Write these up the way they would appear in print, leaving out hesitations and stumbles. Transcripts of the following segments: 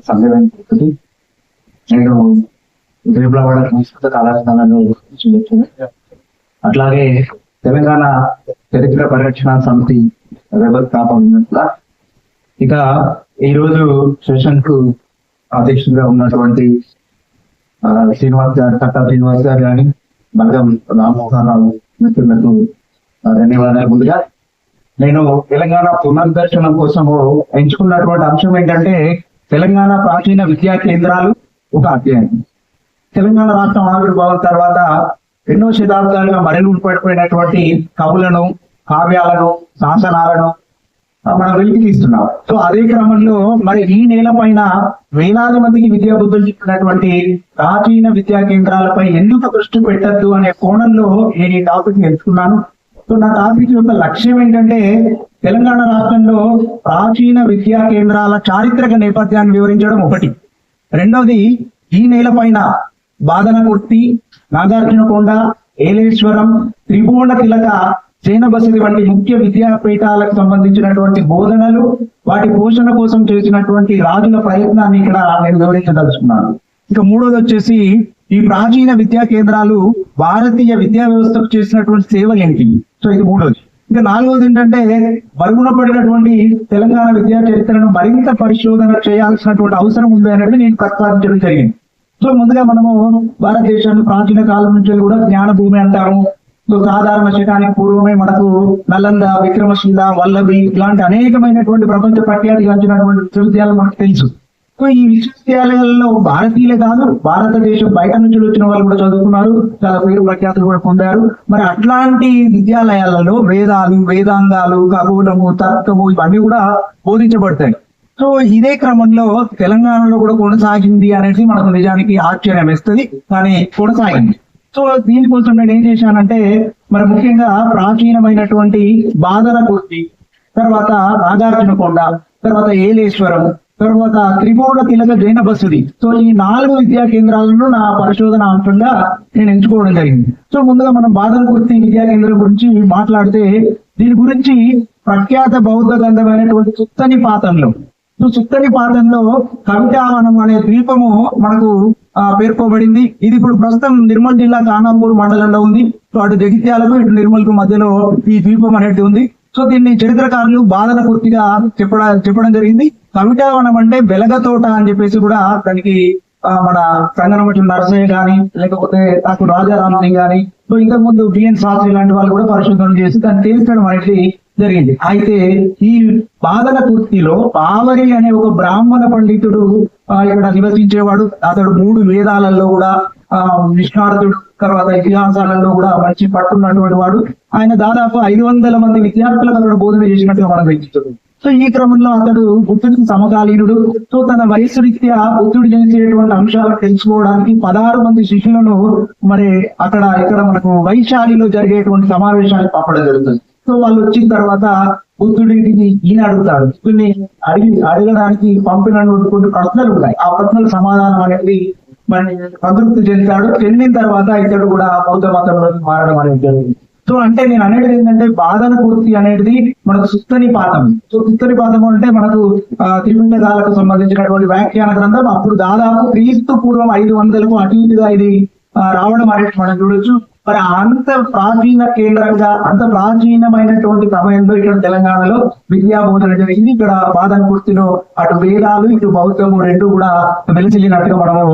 సందేహాన్ని నేను వేములవాడ సంస్కృత కళాశాలలో అట్లాగే తెలంగాణ చరిత్ర పరిరక్షణ సమితి వ్యవస్థాపకులుగా ఇక ఈరోజు సెషన్ కు అధ్యక్షుడిగా ఉన్నటువంటి శ్రీనివాస్ గారు కట్టా శ్రీనివాస్ గారు కానీ బలగం రామ్మోహన్ రావు మిత్రులకు ధన్యవాదాలు. ముందుగా నేను తెలంగాణ పునర్దర్శనం కోసము ఎంచుకున్నటువంటి అంశం ఏంటంటే తెలంగాణ ప్రాచీన విద్యా కేంద్రాలు ఒక అధ్యాయం. తెలంగాణ రాష్ట్రం ఆవిర్భావం తర్వాత ఎన్నో శతాబ్దాలుగా మరుగుపడిపోయినటువంటి కవులను, కావ్యాలను, శాసనాలను మనం వెలికి తీస్తున్నాం. సో అదే క్రమంలో మరి ఈ నేల పైన వేలాది మందికి విద్యా బుద్ధులు చెప్పినటువంటి ప్రాచీన విద్యా కేంద్రాలపై ఎందుకు దృష్టి పెట్టద్దు అనే కోణంలో నేను ఈ టాపిక్ ఎంచుకున్నాను. సో నా టాపిక్ యొక్క లక్ష్యం ఏంటంటే తెలంగాణ రాష్ట్రంలో ప్రాచీన విద్యా కేంద్రాల చారిత్రక నేపథ్యాన్ని వివరించడం ఒకటి. రెండవది, ఈ నేల పైన బాదనకుర్తి, నాగార్జునకొండ, ఏలేశ్వరం, త్రిభువన తిలక, జైన బసది వంటి ముఖ్య విద్యాపీఠాలకు సంబంధించినటువంటి బోధనలు, వాటి పోషణ కోసం చేసినటువంటి రాజుల ప్రయత్నాన్ని ఇక్కడ నేను వివరించదలుచుకున్నాను. ఇక మూడోది వచ్చేసి ఈ ప్రాచీన విద్యా కేంద్రాలు భారతీయ విద్యా వ్యవస్థకు చేసినటువంటి సేవలు ఏంటి. సో ఇది మూడోది. ఇక నాలుగోది ఏంటంటే మరుగున పడినటువంటి తెలంగాణ విద్యా చరిత్రను మరింత పరిశోధన చేయాల్సినటువంటి అవసరం ఉంది అనేది నేను ప్రతిపాదించడం జరిగింది. సో ముందుగా మనము భారతదేశాన్ని ప్రాచీన కాలం నుంచి కూడా జ్ఞాన భూమి అంటాము. సో సాధారణ శకానికి పూర్వమే మనకు నలంద, విక్రమశిల, వల్లభి ఇలాంటి అనేకమైనటువంటి ప్రపంచ ప్రఖ్యాతిగాంచినటువంటి విశ్వవిద్యాలయాలు మనకు తెలుసు. సో ఈ విశ్వవిద్యాలయాల్లో భారతీయులే కాదు, భారతదేశం బయట నుంచి వచ్చిన వాళ్ళు కూడా చదువుకున్నారు, చాలా పేరు ప్రఖ్యాతులు కూడా పొందారు. మరి అట్లాంటి విద్యాలయాలలో వేదాలు, వేదాంగాలు, ఖగోళము, తర్కము ఇవన్నీ కూడా బోధించబడతాయి. సో ఇదే క్రమంలో తెలంగాణలో కూడా కొనసాగింది అనేది మనకు నిజానికి ఆశ్చర్యం వేస్తుంది, కానీ కొనసాగింది. సో దీనికోసం నేను ఏం చేశానంటే మరి ముఖ్యంగా ప్రాచీనమైనటువంటి బాదనకుర్తి, తర్వాత నాగార్జునకొండ, తర్వాత ఏలేశ్వరం, తర్వాత త్రిభువన తిలక, జైన బసది, సో ఈ 4 విద్యా కేంద్రాలను నా పరిశోధన అంశంగా నేను ఎంచుకోవడం జరిగింది. సో ముందుగా మనం బాదనకుర్తి విద్యా కేంద్రం గురించి మాట్లాడితే దీని గురించి ప్రఖ్యాత బౌద్ధ గ్రంథమైనటువంటి సుత్తనిపాతంలో సుత్తనిపాతంలో కవితావనం అనే ద్వీపము మనకు పేర్కోబడింది. ఇది ఇప్పుడు ప్రస్తుతం నిర్మల్ జిల్లా ఖానాపూర్ మండలంలో ఉంది. సో అటు జగిత్యాలకు, ఇటు నిర్మల్కు మధ్యలో ఈ ద్వీపం అనేది ఉంది. సో దీన్ని చరిత్రకారులు బాదనకుర్తిగా చెప్పడం జరిగింది. కవితావనం అంటే వెలగ తోట అని చెప్పేసి కూడా దానికి మన సంగనమటి నరసయ్య గాని, లేకపోతే నాకు రాజారాం సింగ్ గాని, సో ఇంతకు ముందు బిఎన్ శాస్త్రి లాంటి వాళ్ళు కూడా పరిశోధన చేసి దాన్ని తేల్చడం అనేది జరిగింది. అయితే ఈ బాదనకుర్తిలో పావరి అనే ఒక బ్రాహ్మణ పండితుడు ఇక్కడ నివసించేవాడు. అతడు 3 వేదాలలో కూడా నిష్ణార్థుడు, తర్వాత ఇతిహాసాలలో కూడా మంచి పట్టున్నటువంటి వాడు. ఆయన దాదాపు 500 మంది విద్యార్థులకు అతడు బోధన చేసినట్టుగా మనం గ్రహించాడు. సో ఈ క్రమంలో అతడు బుద్ధుడికి సమకాలీనుడు. సో తన వయస్సు రీత్యా బుద్ధుడు చేసేటువంటి అంశాలను తెలుసుకోవడానికి 16 మంది శిష్యులను మరి ఇక్కడ మనకు వైశాలిలో జరిగేటువంటి సమావేశానికి పంపడం జరుగుతుంది. సో వాళ్ళు వచ్చిన తర్వాత బుద్ధుడికి ఈయన అడుగుతాడు. బుద్ధుడిని అడగడానికి పంపిన కొన్ని ప్రశ్నలు ఉన్నాయి. ఆ ప్రశ్నల సమాధానం అనేది మరి సంతృప్తి చెందిన తర్వాత ఇతడు కూడా బౌద్ధ మతంలోకి మారడం అనేది జరిగింది. సో అంటే నేను అనేది ఏంటంటే బాదనకుర్తి అనేది మనకు సుత్తనిపాతం. సో సుత్తనిపాతం అంటే మనకు త్రిపింటకాలకు సంబంధించినటువంటి వ్యాఖ్యాన గ్రంథం. అప్పుడు దాదాపు క్రీస్తు పూర్వం 500కు అటు ఇటుగా ఇది రావడం అనేది మనం చూడొచ్చు. మరి అంత ప్రాచీన కేంద్రంగా, అంత ప్రాచీనమైనటువంటి సమయంలో ఇక్కడ తెలంగాణలో విద్యా బోధన జరిగింది. ఇక్కడ బాదనకుర్తిలో అటు వేదాలు, ఇటు బౌద్ధము రెండు కూడా వెలిసిల్లినట్టుగా మనము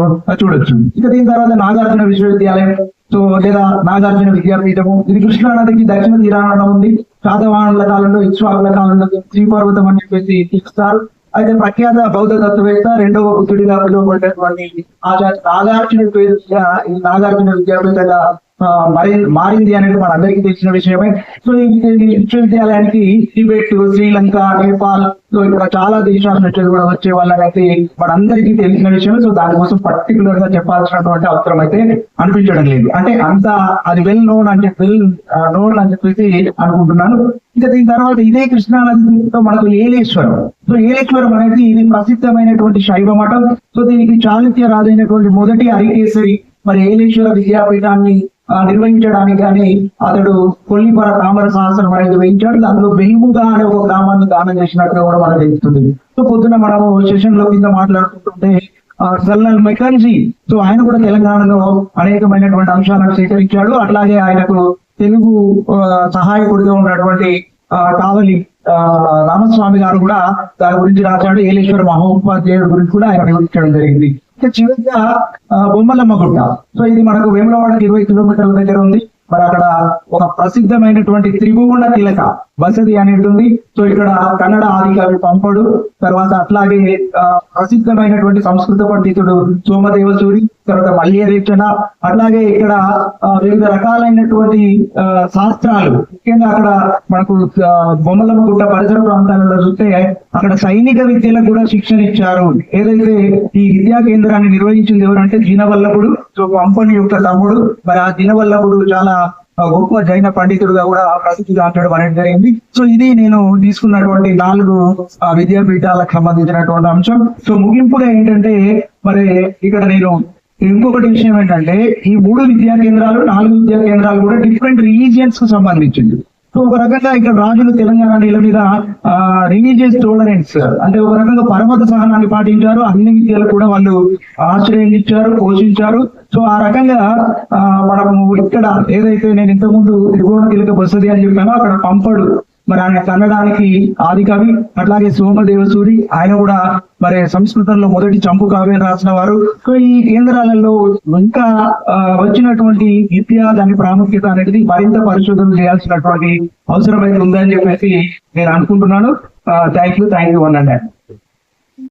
చూడొచ్చు. ఇక దీని తర్వాత నాగార్జున విశ్వవిద్యాలయం, సో లేదా నాగార్జున విద్యాపీఠము, ఇది కృష్ణా నదికి దక్షిణ తీరాన ఉంది. శాతవాహనుల కాలంలో, ఇక్ష్వాకుల కాలంలో శ్రీపర్వతం అని చెప్పేసి పిలుస్తారు. అయితే ప్రఖ్యాత బౌద్ధ తత్వవేత్త, 2వ బుద్ధుడిగా పిలువబడినటువంటి నాగార్జున పేరుగా ఈ నాగార్జున విద్యాపీఠంగా మారింది అనేది మన అందరికీ తెలిసిన విషయమే. సో ఈ విశ్వవిద్యాలయానికి టిబెట్, శ్రీలంక, నేపాల్, సో ఇక్కడ చాలా దేశాల నుంచి కూడా వచ్చే వాళ్ళకి మనందరికీ తెలిసిన విషయం. సో దానికోసం పర్టికులర్ గా చెప్పాల్సినటువంటి అవసరం అయితే అనిపించడం లేదు. అంటే అంత అది వెల్ నోన్ అని చెప్పేసి అనుకుంటున్నాను. ఇక దీని తర్వాత ఇదే కృష్ణా నదితో మనకు ఏలేశ్వరం. సో ఏలేశ్వరం అనేది ఇది ప్రసిద్ధమైనటువంటి శైవ మఠం. సో దీనికి చాళుక్య రాజైనటువంటి మొదటి హరికేసరి మరి ఏలేశ్వర విద్యాపీఠాన్ని నిర్వహించడానికి కానీ అతడు కొల్లిపర తామర సహస్రం అనేది వేయించాడు. అందులో వెలుగుగా అనే ఒక గ్రామాన్ని దానం చేసినట్టుగా కూడా మనకు తెలుస్తుంది. సో పొద్దున మనము సెషన్ లో కింద మాట్లాడుకుంటుంటే కల్నల్ మెకాన్జీ, సో ఆయన కూడా తెలంగాణలో అనేకమైనటువంటి అంశాలను సేకరించాడు. అట్లాగే ఆయనకు తెలుగు సహాయకుడిగా ఉన్నటువంటి కావలి రామస్వామి గారు కూడా దాని గురించి రాశాడు. ఏలేశ్వర మహోపాధ్యాయుడు గురించి కూడా ఆయన వివరించడం జరిగింది. చివరిగా బొమ్మలమ్మ గుట్ట, సో ఇది మనకు వేములవాడకి 20 కిలోమీటర్ల దగ్గర ఉంది. మరి అక్కడ ఒక ప్రసిద్ధమైనటువంటి త్రిభువన తిలక బసది అనేది ఉంది. సో ఇక్కడ కన్నడ ఆదికవి పంపడు, తర్వాత అట్లాగే ప్రసిద్ధమైనటువంటి సంస్కృత పండితుడు సోమదేవసూరి, తర్వాత మల్యరేచన, అట్లాగే ఇక్కడ వివిధ రకాలైనటువంటి శాస్త్రాలు, ముఖ్యంగా అక్కడ మనకు బొమ్మలమ్మ గుట్ట పరిసర ప్రాంతాలలో చూస్తే అక్కడ సైనిక విద్యలకు కూడా శిక్షణ ఇచ్చారు. ఏదైతే ఈ విద్యా కేంద్రాన్ని నిర్వహించింది ఎవరంటే దినవల్లభుడు, సో పంపని యొక్క తమ్ముడు. మరి ఆ దినవల్లభుడు చాలా గొప్ప జైన పండితుడుగా కూడా ప్రసిద్ధిగాంచడం అనేది జరిగింది. సో ఇది నేను తీసుకున్నటువంటి 4 విద్యాపీఠాలకు సంబంధించినటువంటి అంశం. సో ముగింపుగా ఏంటంటే మరి ఇక్కడ నేను ఇంకొకటి విషయం ఏంటంటే ఈ 3 విద్యా కేంద్రాలు 4 విద్యా కేంద్రాలు కూడా డిఫరెంట్ రీజియన్స్ కు సంబంధించింది. సో ఒక రకంగా ఇక్కడ రాజులు తెలంగాణ నేల మీద రిలీజియస్ టోలరెన్స్ అంటే ఒక రకంగా పరమత సహనాన్ని పాటించారు. అన్ని విద్యలు కూడా వాళ్ళు ఆశ్రయించారు, పోషించారు. సో ఆ రకంగా మనము ఇక్కడ ఏదైతే నేను ఇంతకుముందు త్రిభువన తిలక బసది అని చెప్పానో అక్కడ పంపడు, మరి ఆయన కన్నడానికి ఆది కవి. అట్లాగే సోమదేవసూరి, ఆయన కూడా మరి సంస్కృతంలో మొదటి చంపు కావ్యం రాసిన వారు. సో ఈ కేంద్రాలలో ఇంకా వచ్చినటువంటి విద్య దాని ప్రాముఖ్యత అనేది మరింత పరిశోధన చేయాల్సినటువంటి అవసరం అయితే ఉందని చెప్పేసి నేను అనుకుంటున్నాను. Thank you 1 and 2.